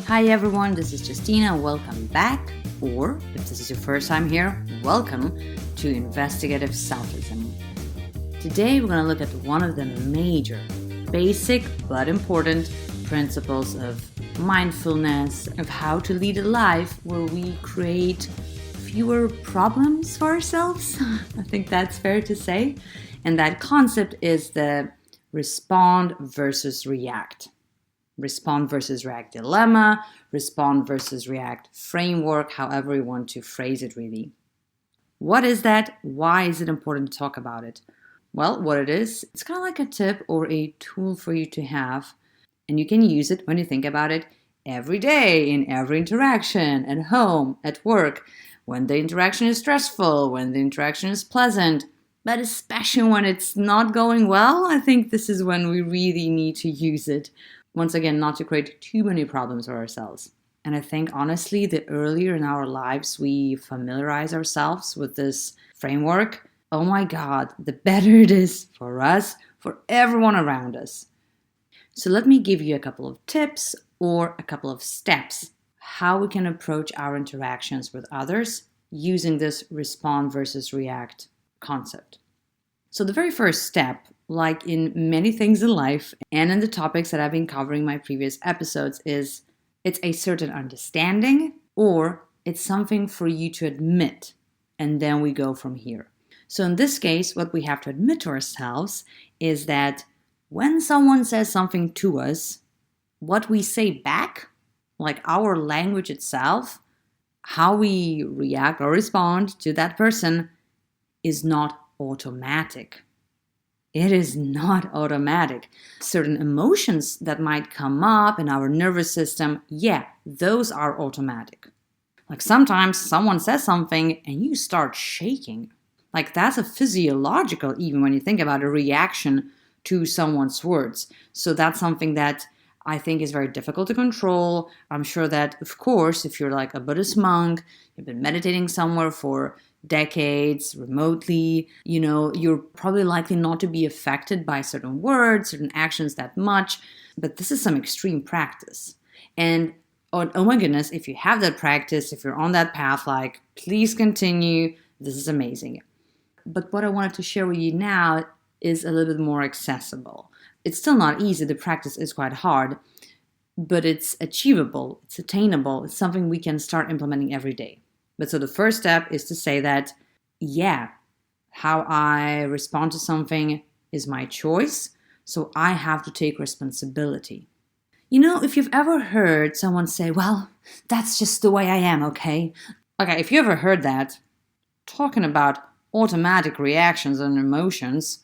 Hi everyone, this is Justina. Welcome back, or if this is your first time here, welcome to Investigative Selfism. Today we're going to look at one of the major, basic but important principles of mindfulness, of how to lead a life where we create fewer problems for ourselves. I think that's fair to say. And that concept is the respond versus react. Respond versus react dilemma, respond versus react framework, however you want to phrase it really. What is that? Why is it important to talk about it? Well, what it is, it's kind of like a tip or a tool for you to have, and you can use it when you think about it every day, in every interaction, at home, at work, when the interaction is stressful, when the interaction is pleasant, but especially when it's not going well. I think this is when we really need to use it. Once again, not to create too many problems for ourselves. And I think, honestly, the earlier in our lives we familiarize ourselves with this framework, oh my God, the better it is for us, for everyone around us. So let me give you a couple of tips or a couple of steps how we can approach our interactions with others using this respond versus react concept. So the very first step, like in many things in life and in the topics that I've been covering in my previous episodes, is it's a certain understanding or it's something for you to admit, and then we go from here. So in this case, what we have to admit to ourselves is that when someone says something to us, what we say back, like our language itself, how we react or respond to that person, is not automatic. It is not automatic. Certain emotions that might come up in our nervous system, yeah, those are automatic. Like sometimes someone says something and you start shaking. Like that's a physiological, even when you think about a reaction to someone's words. So that's something that I think is very difficult to control. I'm sure that, of course, if you're like a Buddhist monk, you've been meditating somewhere for decades, remotely, you're probably likely not to be affected by certain words, certain actions that much, but this is some extreme practice. And oh my goodness, if you have that practice, if you're on that path, like, please continue. This is amazing. But what I wanted to share with you now is a little bit more accessible. It's still not easy. The practice is quite hard, but it's achievable, it's attainable. It's something we can start implementing every day. But so the first step is to say that, yeah, how I respond to something is my choice, so I have to take responsibility. If you've ever heard someone say, well, that's just the way I am, okay? Okay, if you ever heard that, talking about automatic reactions and emotions,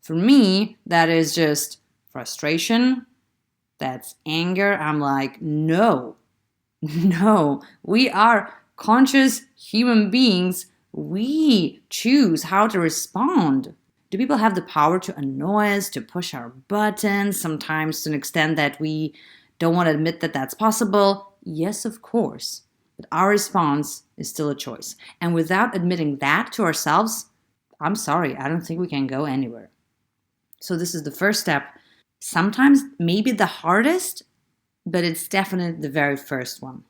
for me, that is just frustration, that's anger. I'm like, no, we are conscious human beings. We choose how to respond. Do people have the power to annoy us, to push our buttons, sometimes to an extent that we don't want to admit that that's possible? Yes, of course. But our response is still a choice. And without admitting that to ourselves, I'm sorry, I don't think we can go anywhere. So this is the first step. Sometimes maybe the hardest, but it's definitely the very first one.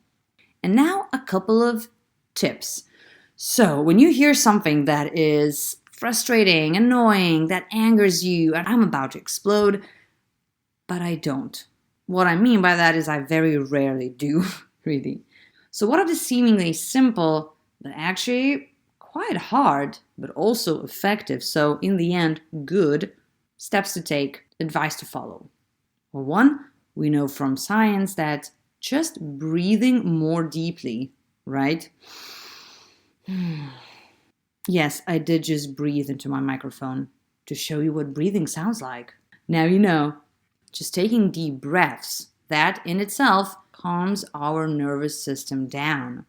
And now a couple of tips. So when you hear something that is frustrating, annoying, that angers you, and I'm about to explode, but I don't. What I mean by that is I very rarely do, really. So what are the seemingly simple, but actually quite hard, but also effective, so in the end, good steps to take, advice to follow? Well, one, we know from science that just breathing more deeply, right? Yes, I did just breathe into my microphone to show you what breathing sounds like. Now you know. Just taking deep breaths, that in itself calms our nervous system down.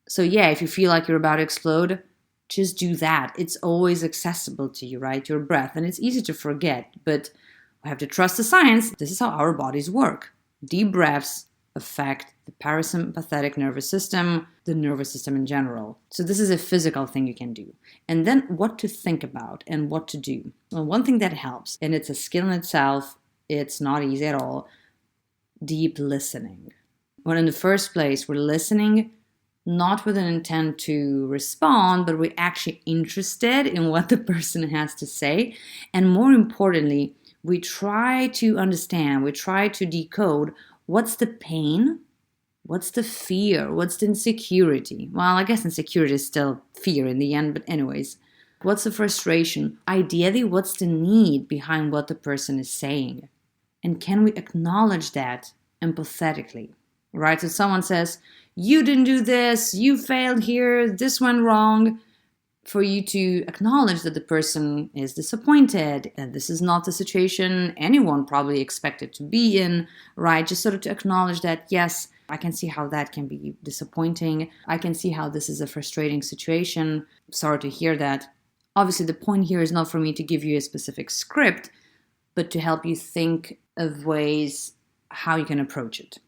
So yeah, if you feel like you're about to explode, just do that. It's always accessible to you, right? Your breath. And it's easy to forget, but we have to trust the science. This is how our bodies work. Deep breaths affect the parasympathetic nervous system, the nervous system in general. So this is a physical thing you can do. And then what to think about and what to do. Well, one thing that helps, and it's a skill in itself, it's not easy at all, deep listening. When in the first place, we're listening not with an intent to respond, but we're actually interested in what the person has to say. And more importantly, we try to understand, we try to decode what's the pain, what's the fear, what's the insecurity. Well, I guess insecurity is still fear in the end, but anyways, what's the frustration? Ideally, what's the need behind what the person is saying? And can we acknowledge that empathetically? Right? So someone says, you didn't do this, you failed here, this went wrong. For you to acknowledge that the person is disappointed and this is not the situation anyone probably expected to be in, right? Just sort of to acknowledge that, yes, I can see how that can be disappointing. I can see how this is a frustrating situation. Sorry to hear that. Obviously, the point here is not for me to give you a specific script, but to help you think of ways how you can approach it.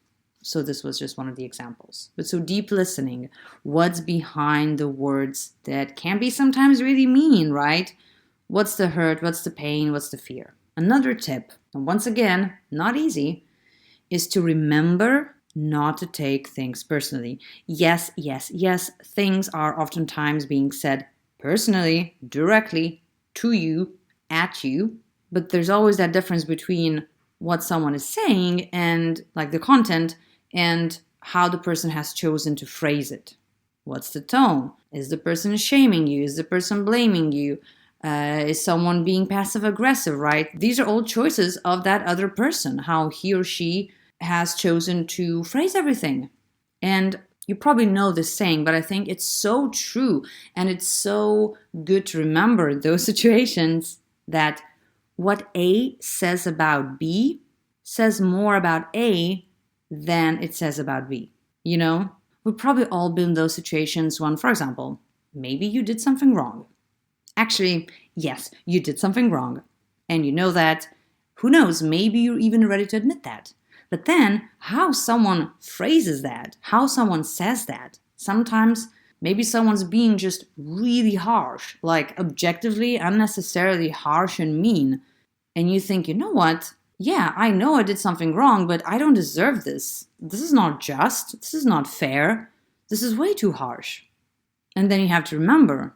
So this was just one of the examples. But so deep listening, what's behind the words that can be sometimes really mean, right? What's the hurt? What's the pain? What's the fear? Another tip, and once again, not easy, is to remember not to take things personally. Yes, things are oftentimes being said personally, directly, to you, at you, but there's always that difference between what someone is saying and like the content and how the person has chosen to phrase it. What's the tone? Is the person shaming you? Is the person blaming you? Is someone being passive aggressive, right? These are all choices of that other person, how he or she has chosen to phrase everything. And you probably know this saying, but I think it's so true and it's so good to remember those situations that what A says about B says more about A than it says about B. You know, we've probably all been in those situations when, for example, maybe you did something wrong. Actually, yes, you did something wrong. And you know that. Who knows, maybe you're even ready to admit that. But then, how someone phrases that, how someone says that, sometimes maybe someone's being just really harsh, like objectively, unnecessarily harsh and mean. And you think, you know what? Yeah, I know I did something wrong, but I don't deserve this. This is not just. This is not fair. This is way too harsh. And then you have to remember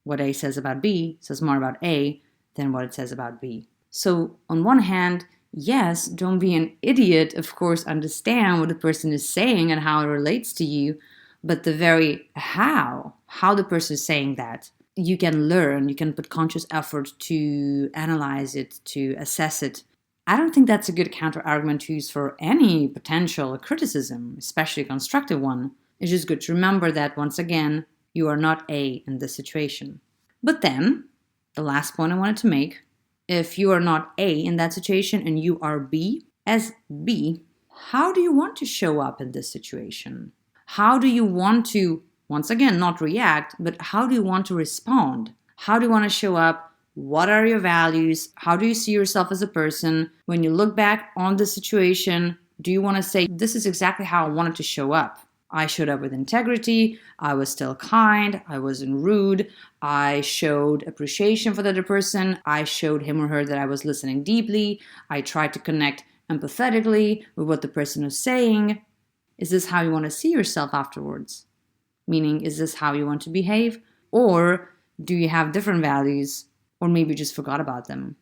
what A says about B says more about A than what it says about B. So on one hand, yes, don't be an idiot. Of course, understand what the person is saying and how it relates to you. But the very how the person is saying that, you can learn, you can put conscious effort to analyze it, to assess it. I don't think that's a good counter-argument to use for any potential criticism, especially a constructive one. It's just good to remember that, once again, you are not A in this situation. But then, the last point I wanted to make, if you are not A in that situation and you are B, as B, how do you want to show up in this situation? How do you want to, once again, not react, but how do you want to respond? How do you want to show up? What are your values? How do you see yourself as a person? When you look back on the situation, do you want to say, this is exactly how I wanted to show up? I showed up with integrity. I was still kind. I wasn't rude. I showed appreciation for the other person. I showed him or her that I was listening deeply. I tried to connect empathetically with what the person was saying. Is this how you want to see yourself afterwards? Meaning, is this how you want to behave? Or do you have different values? Or maybe you just forgot about them.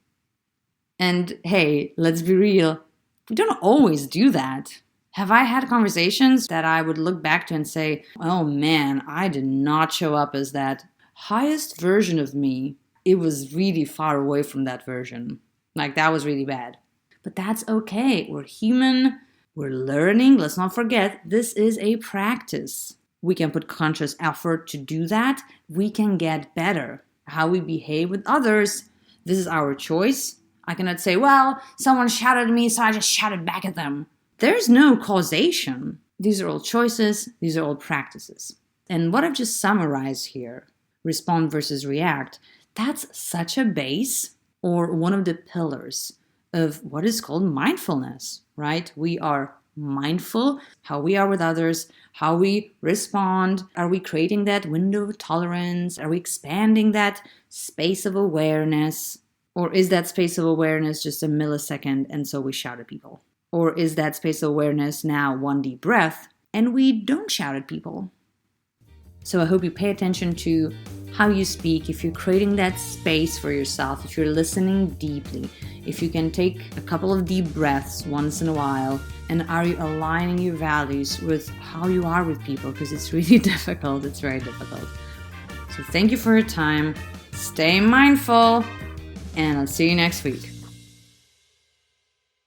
And hey, let's be real. We don't always do that. Have I had conversations that I would look back to and say, oh man, I did not show up as that highest version of me. It was really far away from that version. Like, that was really bad. But that's okay. We're human. We're learning. Let's not forget, this is a practice. We can put conscious effort to do that. We can get better. How we behave with others, this is our choice. I cannot say, well, someone shouted at me, so I just shouted back at them. There's no causation. These are all choices. These are all practices. And what I've just summarized here, respond versus react, that's such a base or one of the pillars of what is called mindfulness, right? We are mindful how we are with others, how we respond. Are we creating that window of tolerance? Are we expanding that space of awareness? Or is that space of awareness just a millisecond and so we shout at people? Or is that spatial awareness now one deep breath and we don't shout at people? So I hope you pay attention to how you speak, if you're creating that space for yourself, if you're listening deeply, if you can take a couple of deep breaths once in a while, and are you aligning your values with how you are with people? Because it's really difficult. It's very difficult. So thank you for your time. Stay mindful, and I'll see you next week.